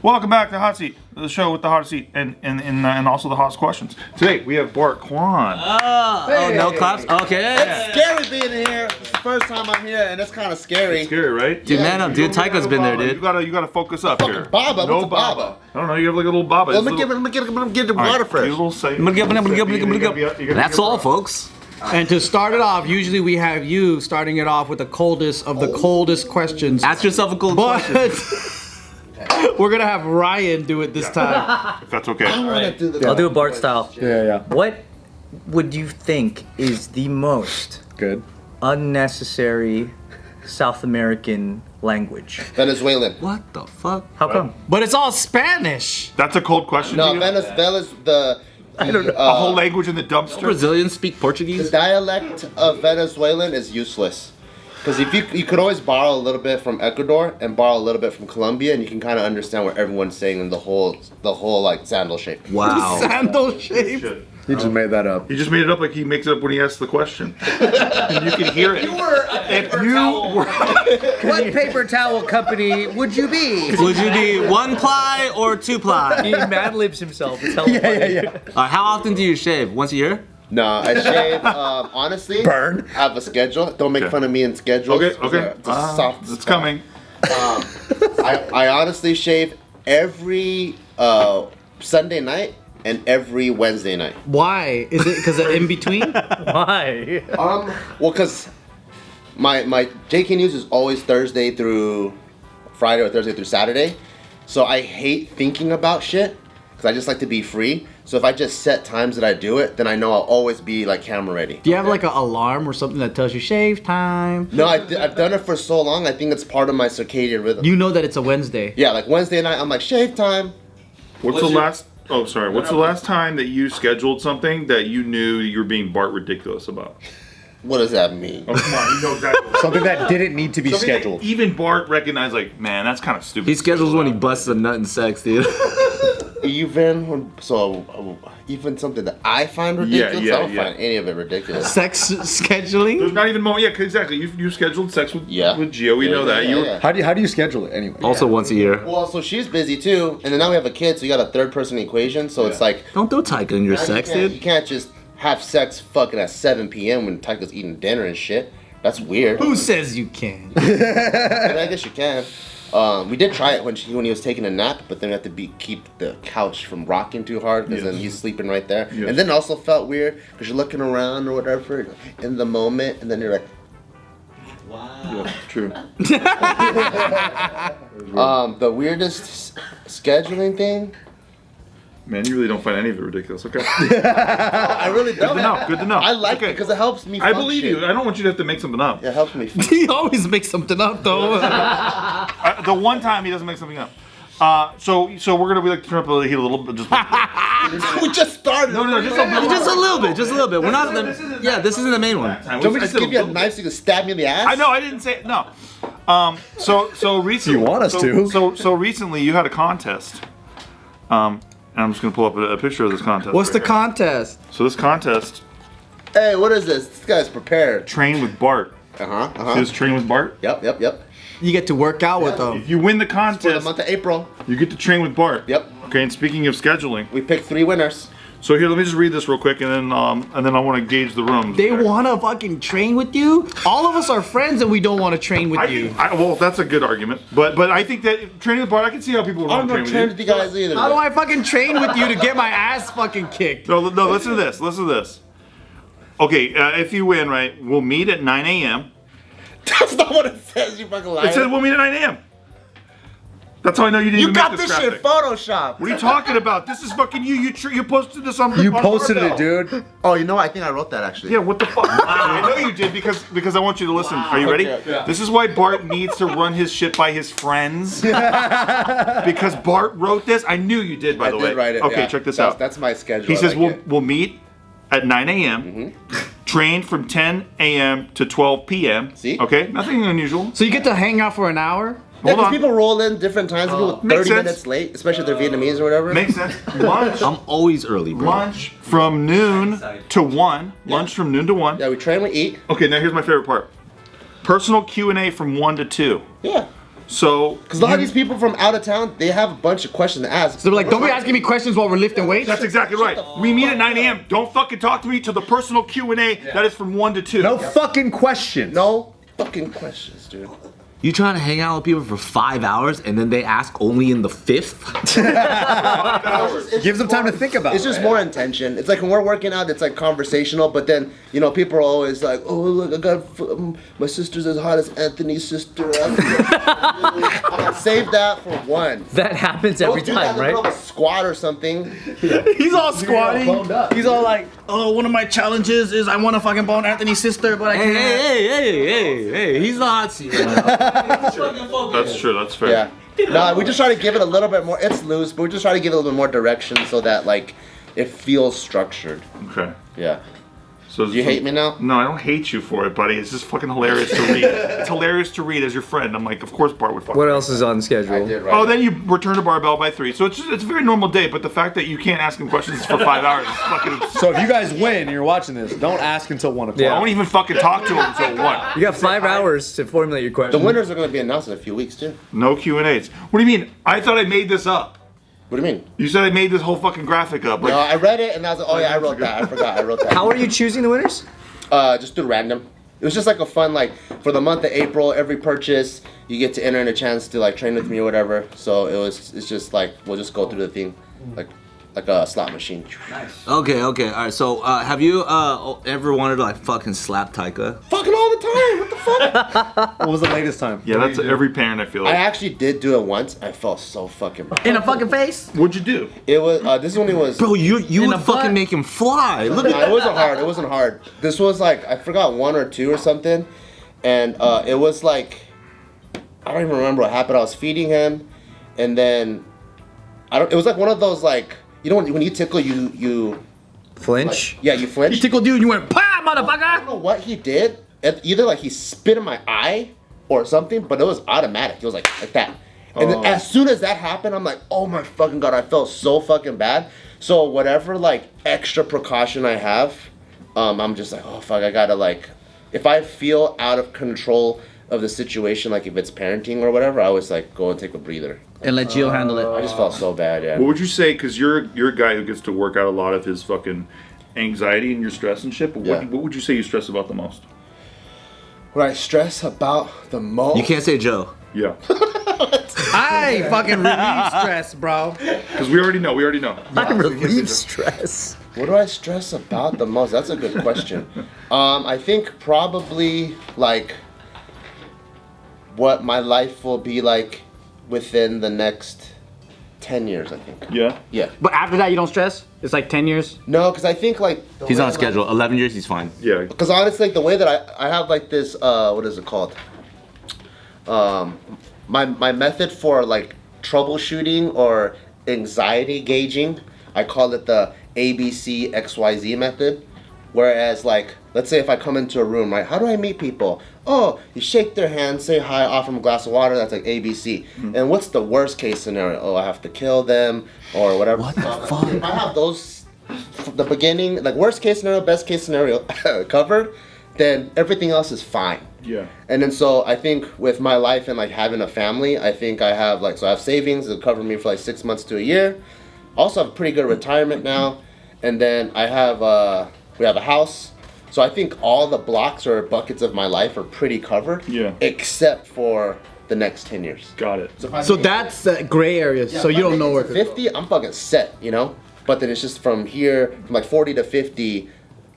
Welcome back to Hot Seat, the show with the hot seat and also the hottest questions. Today we have Bart Kwan. Oh, no claps? Okay. It's scary being here. It's the first time I'm here, and it's kind of scary. It's scary, right? Dude, man, dude, Taika's been there, dude. You gotta focus up here. Baba, No what's a Baba? I don't know. You have like a little Baba. Well, let me get the water first. That's all, folks. And to start it off, usually we have you starting it off with the coldest of the coldest questions. Ask yourself a cold question. But we're gonna have Ryan do it this time. If that's okay. I'll do a Bart style. Yeah. What would you think is the most Good. unnecessary South American language? Venezuelan. What the fuck? How come? But it's all Spanish. That's a cold question. No, to you? Venezuela's the. I don't know. A whole language in the dumpster. Brazilians speak The Portuguese? dialect of Venezuelan is useless. Because if you could always borrow a little bit from Ecuador and borrow a little bit from Colombia, and you can kind of understand what everyone's saying in the whole like sandal shape. Wow. Sandal shape. Shit. He just made that up. He just made it up like he makes it up when he asks the question. And you can hear it. What paper towel company would you be? Would you be 1 ply or 2 ply? He mad libs himself. It's hella funny. How often do you shave? Once a year? No, I shave. Honestly, Burn. I have a schedule. Don't make Okay. fun of me in schedules. Okay. It's a soft It's spot. coming. I honestly shave every Sunday night and every Wednesday night. Why? Is it because of in between? Why? Well, cause my JK News is always Thursday through Friday or Thursday through Saturday, so I hate thinking about shit because I just like to be free. So if I just set times that I do it, then I know I'll always be like camera ready. Do you have like an alarm or something that tells you shave time? No, I've done it for so long. I think it's part of my circadian rhythm. You know that it's a Wednesday. Yeah, like Wednesday night, I'm like shave time. What's the last? Oh, sorry. What's the last time that you scheduled something that you knew you were being Bart ridiculous about? What does that mean? Oh, come on, you know exactly. Something that didn't need to be Something that scheduled. even Bart recognized, like, man, that's kind of stupid. He schedules when he busts a nut in sex, dude. Even something that I find ridiculous. Yeah, I don't find any of it ridiculous. Sex scheduling? There's not even more. Yeah, exactly. You scheduled sex with Yeah. with Gio. We know that. Yeah. How do you schedule it anyway? Also once a year. Well, so she's busy too, and then now we have a kid, so you got a third person equation. So it's like Don't do Taika in your now sex, you dude. can't just have sex fucking at 7 p.m. when Tyka's eating dinner and shit. That's weird. Who says you can? I guess you can. We did try it when he was taking a nap, but then we have to keep the couch from rocking too hard because then he's sleeping right there. Yes. And then it also felt weird because you're looking around or whatever in the moment, and then you're like, Yeah, it's true. the weirdest scheduling thing. Man, you really don't find any of it ridiculous. Okay. I really don't. Good to know. I like Okay. it because it helps me. I function. believe you. I don't want you to have to make something up. It helps me. function. He always makes something up though. The one time he doesn't make something up. So we're gonna be like turn up the heat a little bit. Just We just started. no, just a little. Just a little bit, just a little bit. We're not the. Yeah, this isn't the main one. Don't we just give you a knife so you can stab me in the ass? I know. I didn't say no. So recently. You want us to. So recently you had a contest. And I'm just gonna pull up a picture of this contest. What's the right here. contest? So this contest, Hey, what is this? This guy's prepared. train with Bart. See this train with Bart? Yep. You get to work out with them. If you win the For the contest, month of April, you get to train with Bart. Yep. Okay. And speaking of scheduling, we picked 3 winners. so here, let me just read this real quick, and then I want to gauge the rooms. They want to fucking train with you? All of us are friends and we don't want to train with you. Well, that's a good argument, but I think that training with Bart, I can see how people would I'm want to not train training with with you. you guys either. How do I fucking train with you to get my ass fucking kicked? No, listen to this. Listen to this. Okay, if you win, right, we'll meet at 9 a.m. That's not what it says, you fucking liar. It says we'll meet at 9 a.m. That's how I know you didn't You even got make this this shit graphic. photoshopped. What are you talking about? This is fucking you. You posted this on. You on posted it, Barbell. dude. Oh, you know what? I think I wrote that actually. Yeah, what the fuck? I know you did because I want you to listen. Are you ready? Okay, okay. This is why Bart needs to run his shit by his friends. Because Bart wrote this. I knew you did, by the I way. did write it. Okay, yeah. check this That's- out. That's my schedule. He I says like it. we'll meet at 9 a.m. Train from 10 a.m. to 12 p.m. See? Okay, nothing unusual. So you get to hang out for an hour? Yeah, Hold 'cause on. people roll in different times. People Makes 30 sense. minutes late, especially if they're Vietnamese or whatever. Makes sense. Lunch. I'm always early, bro. Lunch from noon to 1. Lunch from noon to 1. Yeah, we train, we eat. Okay, now here's my favorite part. Personal Q&A from 1 to 2. Yeah. So, Because a lot of these people from out of town, they have a bunch of questions to ask. So they're like, don't be asking me questions while we're lifting weights. that's exactly right. We meet at 9 a.m. Don't fucking talk to me till the personal Q&A that is from 1 to 2. No fucking questions. No fucking questions, dude. You trying to hang out with people for 5 hours and then they ask only in the 5th? Gives them time to think about It's just more intention. It's like when we're working out, it's like conversational, but then, you know, people are always like, oh, look, I got, my sister's as hot as Anthony's sister. I'm like, save that for one. That happens every Don't do that time, in the middle right? of a squat or something. He's all squatting. He's all like, oh, one of my challenges is I want to fucking bone Anthony's sister, but I Hey, can't. hey, he's the hot seat. That's true. That's fair. Yeah. No, we just try to give it a little bit more. It's loose, but we just try to give it a little bit more direction so that, like, it feels structured. Okay. Yeah. So Do you hate me now? No, I don't hate you for it, buddy. It's just fucking hilarious to read. It's hilarious to read as your friend. I'm like, of course Bart would fuck. What else is on schedule? I did right. Oh, then you return to barbell by 3. So it's a very normal day. But the fact that you can't ask him questions for 5 hours is fucking. So if you guys win and you're watching this, don't ask until 1 o'clock. Yeah. I won't even fucking talk to him until 1. You got 5 hours to formulate your question. The winners are going to be announced in a few weeks, too. No Q&As. What do you mean? I thought I made this up. What do you mean? You said I made this whole fucking graphic up. Like, No, I read it and I was like, oh yeah, I wrote that. I forgot. I wrote that. How are you choosing the winners? Just through random. It was just like a fun, like, for the month of April, every purchase, you get to enter in a chance to, like, train with me or whatever. So it's just like, we'll just go through the thing, like a slot machine. Okay, all right. So, have you ever wanted to like fucking slap Taika? Fucking all the time. What the fuck? What was the latest time? yeah, that's every parent. I feel I like. actually did do it once. I felt so fucking bad. In a fucking face? What'd you do? It was, this one it was. Bro, you In would the fucking butt? make him fly. Look No, at it wasn't hard. It wasn't hard. This was like, I forgot 1 or 2 or something. And it was like, I don't even remember what happened. I was feeding him. And then, it was like one of those like, you know when you tickle, you Flinch? yeah, you flinch. He tickled you and you went, "Pah, I don't motherfucker!" know what he did. Either like he spit in my eye or something, but it was automatic. It was like that. And then as soon as that happened, I'm like, oh my fucking god, I felt so fucking bad. So whatever like extra precaution I have, I'm just like, oh fuck, I gotta like, if I feel out of control of the situation, like if it's parenting or whatever, I always like go and take a breather. And let Gio handle it. I just felt so bad, yeah. What would you say? Because you're a guy who gets to work out a lot of his fucking anxiety and your stress and shit. But Yeah. what would you say you stress about the most? What I stress about the most. You can't say Joe. Yeah. I fucking relieve stress, bro. Because we already know. I relieve stress. What do I stress about the most? That's a good question. I think probably like what my life will be like within the next 10 years, I think. Yeah. Yeah. But after that, you don't stress? It's like 10 years? No, because I think like... He's on schedule. 11 years, he's fine. Yeah. Because honestly, like, the way that I have like this, what is it called? My method for like troubleshooting or anxiety gauging, I call it the ABC XYZ method. Whereas like, let's say if I come into a room, right? How do I meet people? Oh, you shake their hand, say hi, offer them a glass of water. That's like ABC. And what's the worst case scenario? Oh, I have to kill them or whatever. What the fuck? If I have those, the beginning, like worst case scenario, best case scenario covered, then everything else is fine. Yeah. And then so I think with my life and like having a family, I think I have like, so I have savings that cover me for like 6 months to a year. Also have a pretty good retirement now. And then I have, we have a house. So I think all the blocks or buckets of my life are pretty covered. Yeah. Except for the next 10 years. Got it. if I So make- that's gray areas, so if you I don't make know it where to to 50, I'm fucking set, you know? But then it's just from here, from like 40 to 50,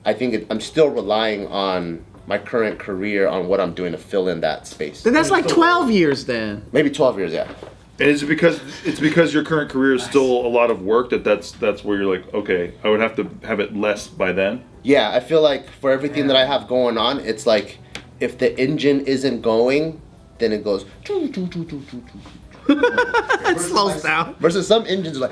I think I'm still relying on my current career on what I'm doing to fill in that space. Then that's like 12 years then. Maybe 12 years, yeah. And is it because your current career is still a lot of work that's where you're like, okay, I would have to have it less by then? Yeah, I feel like for everything that I have going on, it's like if the engine isn't going, then it goes. It slows down. Versus some engines are like,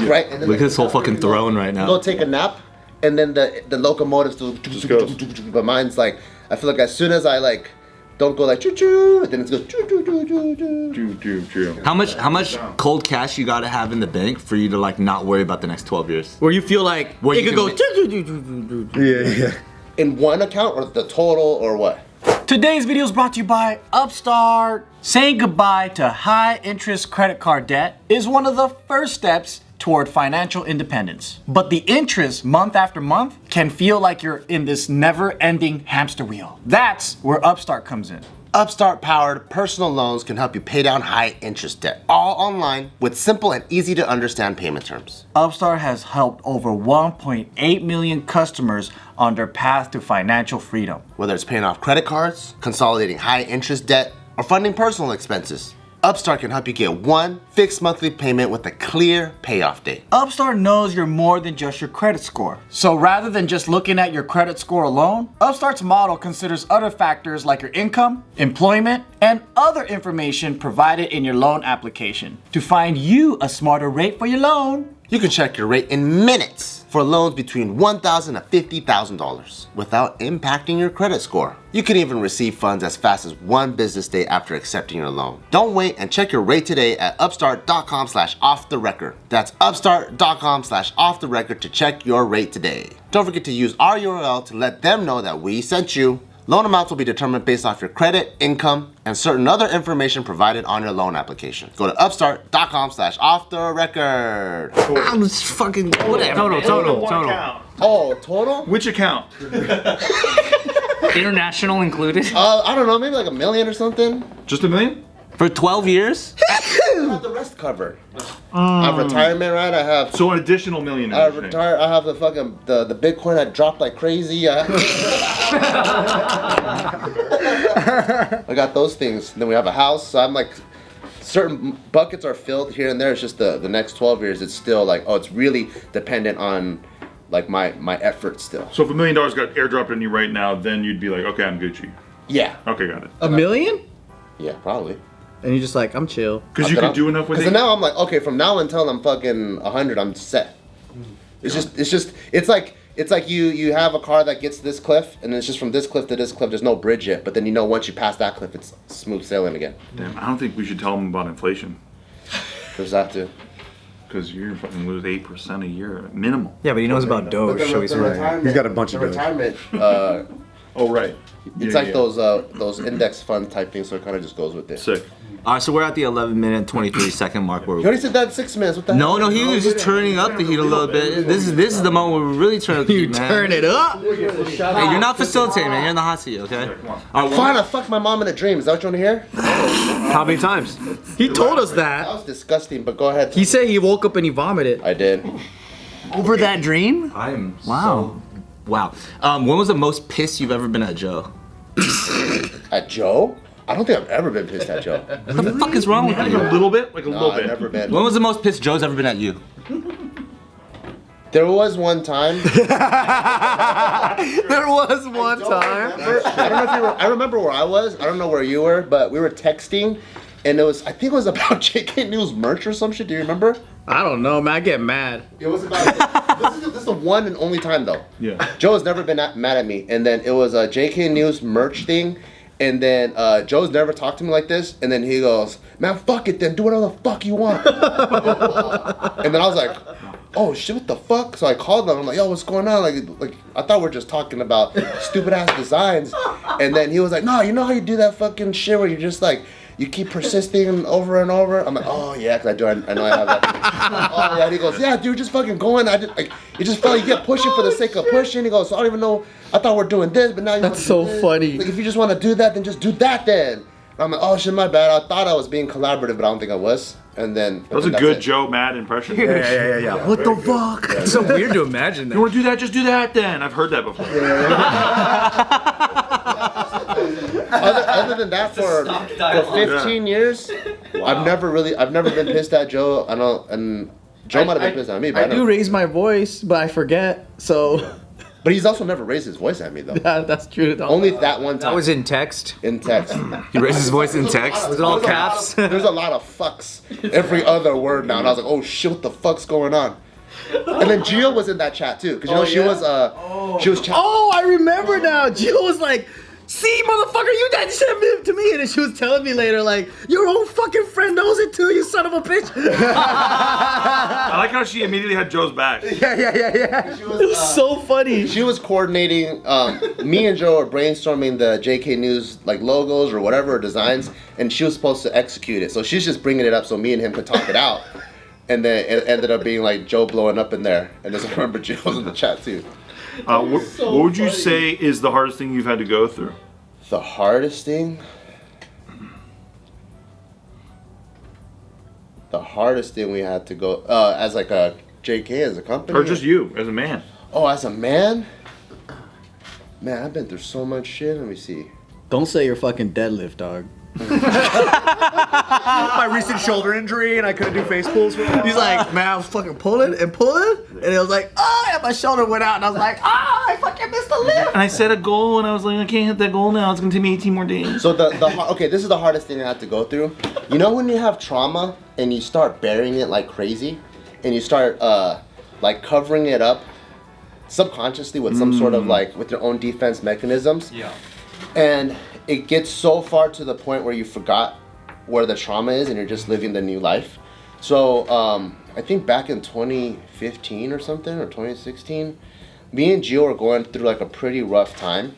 right? And then Look at his whole fucking throne right Go now. take a nap, and then the locomotive still Just goes. But mine's like, I feel like as soon as I like don't go like choo choo, then it goes choo choo choo choo choo. How much cold cash you gotta have in the bank for you to like not worry about the next 12 years? Where you feel like Where it you could can go. ma- Yeah. In one account or the total or what? Today's video is brought to you by Upstart. Saying goodbye to high interest credit card debt is one of the first steps toward financial independence. But the interest month after month can feel like you're in this never-ending hamster wheel. That's where Upstart comes in. Upstart-powered personal loans can help you pay down high-interest debt, all online with simple and easy-to-understand payment terms. Upstart has helped over 1.8 million customers on their path to financial freedom. Whether it's paying off credit cards, consolidating high-interest debt, or funding personal expenses, Upstart can help you get one fixed monthly payment with a clear payoff date. Upstart knows you're more than just your credit score. So rather than just looking at your credit score alone, Upstart's model considers other factors like your income, employment, and other information provided in your loan application to find you a smarter rate for your loan. You can check your rate in minutes for loans between $1,000 and $50,000 without impacting your credit score. You can even receive funds as fast as one business day after accepting your loan. Don't wait and check your rate today at upstart.com/offtherecord. That's upstart.com/offtherecord to check your rate today. Don't forget to use our URL to let them know that we sent you. Loan amounts will be determined based off your credit, income, and certain other information provided on your loan application. Go to upstart.com/offtherecord. I'm just fucking whatever. Total. Oh, total? Which account? International included? I don't know, maybe like $1 million or something. Just $1 million? For 12 years? I have the rest covered. I have retirement, right? I have. So an additional $1 million. I retire. I have the fucking the Bitcoin that dropped like crazy. I got those things. Then we have a house. So I'm like, certain buckets are filled here and there. It's just the next 12 years. It's still like, oh, it's really dependent on like my effort still. So if $1 million got airdropped on you right now, then you'd be like, okay, I'm Gucci. Yeah. Okay, got it. $1 million? Yeah, probably. And you're just like, I'm chill. Because you can do enough with it. So now I'm like, okay, from now until I'm fucking 100, I'm set. It's like you have a car that gets this cliff, and it's just from this cliff to this cliff. There's no bridge yet, but then once you pass that cliff, it's smooth sailing again. Damn, I don't think we should tell them about inflation. There's that too. Because you're fucking lose 8% a year minimum. Yeah, but he knows about Doge, so he's right. He's got a bunch of the Doge. retirement. Oh right. It's like those index fund type things, so it kind of just goes with it. Sick. All right, so we're at the 11-minute, 23-second mark. Where You already said that in 6 minutes. What the hell? no, he was just turning up the heat a little bit. This is the moment where we really turn up the heat, man. Turn it up. Hey, you're not facilitating, man. You're in the hot seat, okay? All right, Fine, I fucked my mom in a dream. Is that what you want to hear? How many times? He told us That that. was disgusting, but go ahead. He said he woke up and he vomited. I did. Over that dream? I'm Wow. wow. When was the most pissed you've ever been at Joe? At Joe? I don't think I've ever been pissed at Joe. What the fuck is wrong with Like you? a little bit? Like a No, little I've bit. never been. When was the most pissed Joe's ever been at you? There was one time. There was one time. I don't know if you were. I remember where I was. I don't know where you were, but we were texting, and I think it was about JK News merch or some shit. Do you remember? I don't know, man. I get mad. It was about. This is the one and only time though. Yeah. Joe has never been mad at me, and then it was a JK News merch thing, and then Joe's never talked to me like this, and then he goes, "Man, fuck it, then do whatever the fuck you want." And then I was like, "Oh shit, what the fuck?" So I called them. I'm like, "Yo, what's going on?" Like I thought we were just talking about stupid ass designs, and then he was like, "No, you know how you do that fucking shit where you just like." You keep persisting over and over. I'm like, oh yeah, cause I do. I know I have that. Oh yeah. And he goes, yeah, dude, just fucking going. I just like it just felt like you get pushing for the sake of pushing. He goes, so I don't even know. I thought we're doing this, but now you. That's so funny. Like if you just want to do that, then just do that then. And I'm like, oh shit, my bad. I thought I was being collaborative, but I don't think I was. And then That was a good Joe Mad impression. Yeah. What the fuck? It's so weird to imagine You that. want to do that? Just do that then. I've heard that before. Other than that, for 15 years, I've never been pissed at Joe. I know, and Joe might have been pissed at me, but I do raise my voice, but I forget. So But he's also never raised his voice at me though. that's true. Only that one time. That was in text. in text. He raised his voice in text. Was it all caps? There's a lot of fucks every other word now, and I was like, oh shit, what the fuck's going on? And then Gio was in that chat too, because you know she was chatting. Oh, I remember now. Jill was like, see, motherfucker, you that sent it to me. And then she was telling me later, like, your own fucking friend knows it too, you son of a bitch. I like how she immediately had Joe's back. Yeah. It was so funny. She was coordinating. Me and Joe were brainstorming the JK News like logos or whatever designs, and she was supposed to execute it. So she's just bringing it up so me and him could talk it out. And then it ended up being like Joe blowing up in there. And I remember Joe was in the chat too. What would you say is the hardest thing you've had to go through? The hardest thing? The hardest thing we had to go as like a JK as a company? Or just you, as a man? Oh, as a man? Man, I've been through so much shit. Let me see. Don't say your fucking deadlift, dog. My recent shoulder injury, and I couldn't do face pulls for a while. He's like, man, I was fucking pulling, and it was like, oh, and my shoulder went out, and I was like, I fucking missed the lift. And I set a goal, and I was like, I can't hit that goal now. It's gonna take me 18 more days. So okay, this is the hardest thing I had to go through. You know when you have trauma and you start burying it like crazy, and you start like covering it up subconsciously with some sort of like with your own defense mechanisms. Yeah. And it gets so far to the point where you forgot where the trauma is and you're just living the new life. So I think back in 2015 or something, or 2016, me and Gio were going through like a pretty rough time.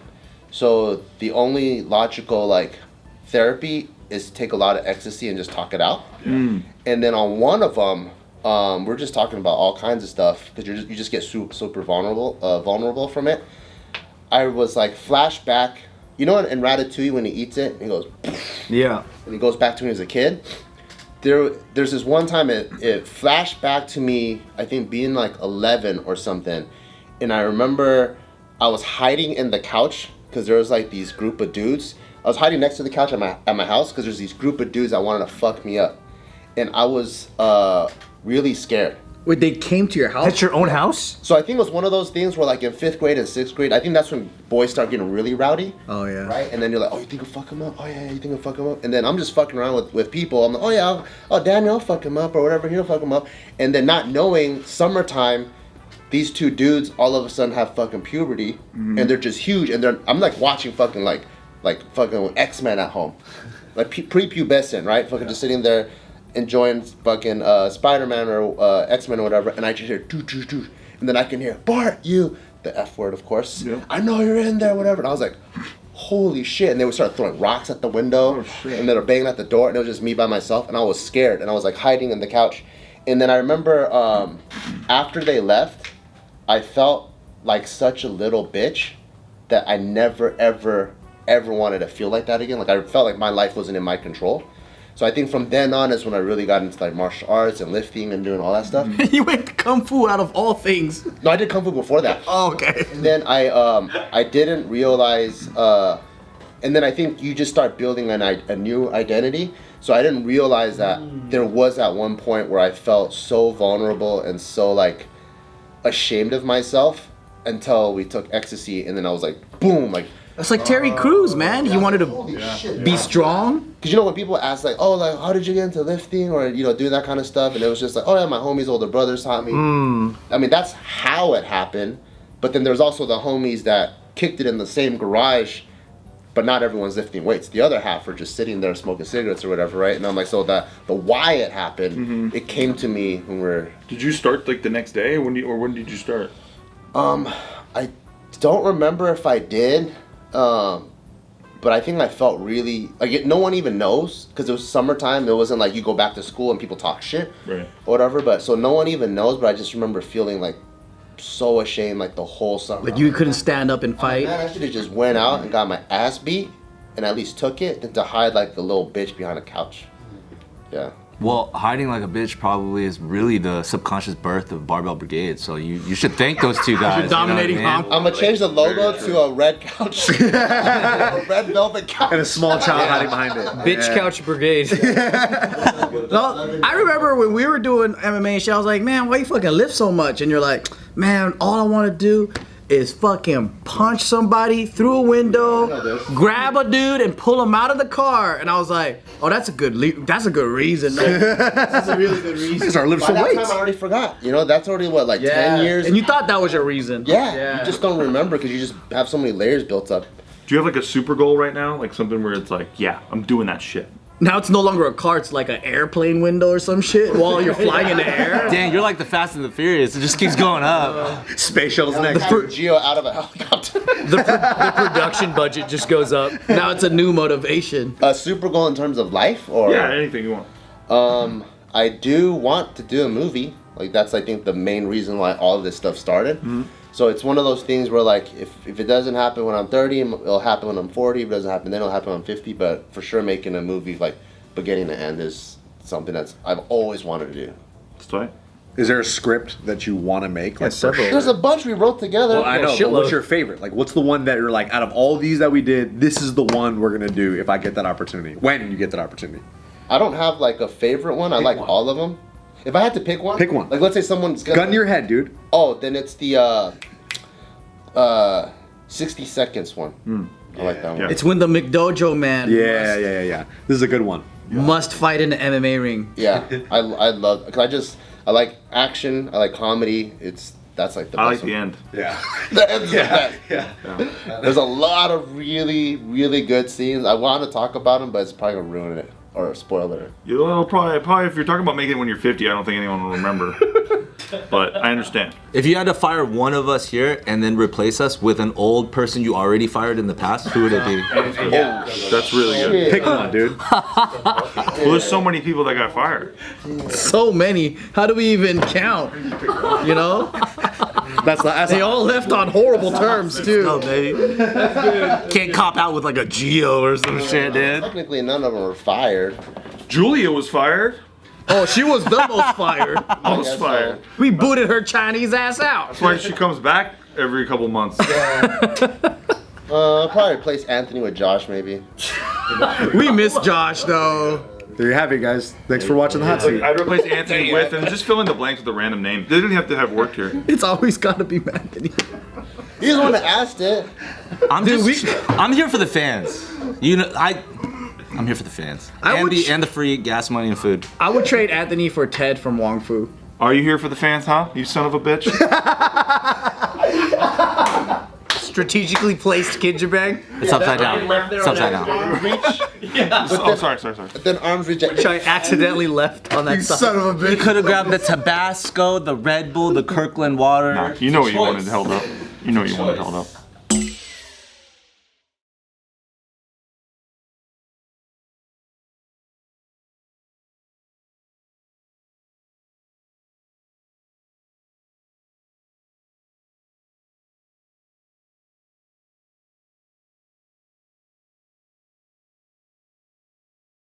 So the only logical like therapy is to take a lot of ecstasy and just talk it out. And then on one of them, we're just talking about all kinds of stuff because you just get super vulnerable from it. I was like flashback. You know in Ratatouille when he eats it, and he goes, Yeah. and he goes back to when he was a kid. There's this one time it flashed back to me, I think being like 11 or something, and I remember I was hiding in the couch because there was like these group of dudes. I was hiding next to the couch at my house because there's these group of dudes that wanted to fuck me up, and I was really scared. Wait, they came to your house? That's your own house? So I think it was one of those things where like in 5th grade and 6th grade, I think that's when boys start getting really rowdy. Oh, yeah. Right? And then you're like, oh, you think I'll fuck him up? Oh, yeah, you think I'll fuck him up? And then I'm just fucking around with people. I'm like, oh, yeah, Daniel, I'll fuck him up or whatever. He'll fuck him up. And then not knowing, summertime, these two dudes all of a sudden have fucking puberty. And they're just huge. And I'm like watching fucking like fucking X-Men at home. Like pre-pubescent, right? Fucking just sitting there enjoying fucking Spider-Man or X-Men or whatever, and I just hear doo doo doo, and then I can hear Bart, you, the F word, of course. Yeah. I know you're in there, whatever. And I was like, holy shit! And they would start throwing rocks at the window, and they were banging at the door, and it was just me by myself, and I was scared, and I was like hiding in the couch. And then I remember after they left, I felt like such a little bitch that I never ever wanted to feel like that again. Like I felt like my life wasn't in my control. So I think from then on is when I really got into like martial arts and lifting and doing all that stuff. You went to Kung Fu out of all things. No, I did Kung Fu before that. Oh, okay. And then I didn't realize, and then I think you just start building a new identity. So I didn't realize that there was at one point where I felt so vulnerable and so like ashamed of myself until we took ecstasy, and then I was like, boom, like. That's like Terry Crews, man. He wanted to be strong. Because you know when people ask like, oh, like how did you get into lifting or doing that kind of stuff, and it was just like, oh yeah, my homie's older brothers taught me. I mean that's how it happened, but then there's also the homies that kicked it in the same garage, but not everyone's lifting weights. The other half are just sitting there smoking cigarettes or whatever, right? And I'm like, so the why it happened, it came to me when we're. Did you start like the next day, when did you start? I don't remember if I did. But I think I felt really like no one even knows because it was summertime. It wasn't like you go back to school and people talk shit or whatever. But so no one even knows. But I just remember feeling like so ashamed like the whole summer. Like you couldn't stand up and fight. Man, I should have just went out and got my ass beat and at least took it than to hide like the little bitch behind a couch. Yeah. Well, hiding like a bitch probably is really the subconscious birth of Barbell Brigade. So you should thank those two guys. You're dominating, you know what I mean? I'm gonna change the logo to a red couch, a red velvet couch, And a small child hiding behind it. Bitch Couch Brigade. No, I remember when we were doing MMA and shit, I was like, man, why you fucking lift so much? And you're like, man, all I want to do is fucking punch somebody through a window, grab a dude and pull him out of the car. And I was like, oh, that's a good reason. Man. That's a really good reason. Start lifting By some that weights. time, I already forgot. That's already what, like 10 years? And you thought that was your reason. Yeah, you just don't remember because you just have so many layers built up. Do you have like a super goal right now? Like something where it's like, yeah, I'm doing that shit. Now it's no longer a car, it's like an airplane window or some shit while you're flying in the air. Dang, you're like the Fast and the Furious. It just keeps going up. Space shuttle's next. Geo out of a helicopter. The production budget just goes up. Now it's a new motivation. A super goal in terms of life, or Yeah, anything you want. I do want to do a movie. Like that's I think the main reason why all of this stuff started. So it's one of those things where like if it doesn't happen when I'm 30, it'll happen when I'm 40. If it doesn't happen then it'll happen when I'm 50. But for sure making a movie like beginning to end is something that's I've always wanted to do. Stay. Is there a script that you want to make? Like, several. There's a bunch we wrote together. Well, I know, but what's your favorite? Like, what's the one that you're like, out of all these that we did, this is the one we're gonna do if I get that opportunity. When you get that opportunity. I don't have like a favorite one. I like all of them. If I had to pick one, Pick one. Like let's say someone's gonna, Gun to your head, dude. Oh, then it's the 60 seconds one. I like that one. Yeah. It's when the McDojo man Yeah. This is a good one. must fight in the MMA ring. Yeah, I love because I like action. I like comedy. That's like the I best like the one. end. Yeah. The end's the best. Yeah. There's a lot of really, really good scenes. I want to talk about them, but it's probably gonna ruin it or spoil it. Well, probably if you're talking about making it when you're 50, I don't think anyone will remember. But I understand. If you had to fire one of us here and then replace us with an old person you already fired in the past, who would it be? That's really good. Pick one, dude. Well, there's so many people that got fired. So many. How do we even count? You know? That's They all left on horrible terms too. No, baby. Can't cop out with like a Geo or some shit, dude. Technically, none of them were fired. Julia was fired. Oh, she was the most fired. Most fired. We booted her Chinese ass out. That's why she comes back every couple months. Probably replace Anthony with Josh, maybe. We miss Josh though. There you have it, guys. Thanks for watching the hot seat. I'd replace Anthony with, and just fill in the blanks with a random name. They didn't have to have worked here. It's always gotta be Anthony. He's the one that asked it. I'm here for the fans. You know, I'm here for the fans. And the free gas money and food. I would trade Anthony for Ted from Wong Fu. Are you here for the fans, huh? You son of a bitch. Strategically placed Kinjabang. It's upside down. It's upside down. Oh, sorry. Then arms reach. Which I accidentally left on that side. of a You could have grabbed the Tabasco, the Red Bull, the Kirkland water. You know what you wanted held up. You know what you wanted held up.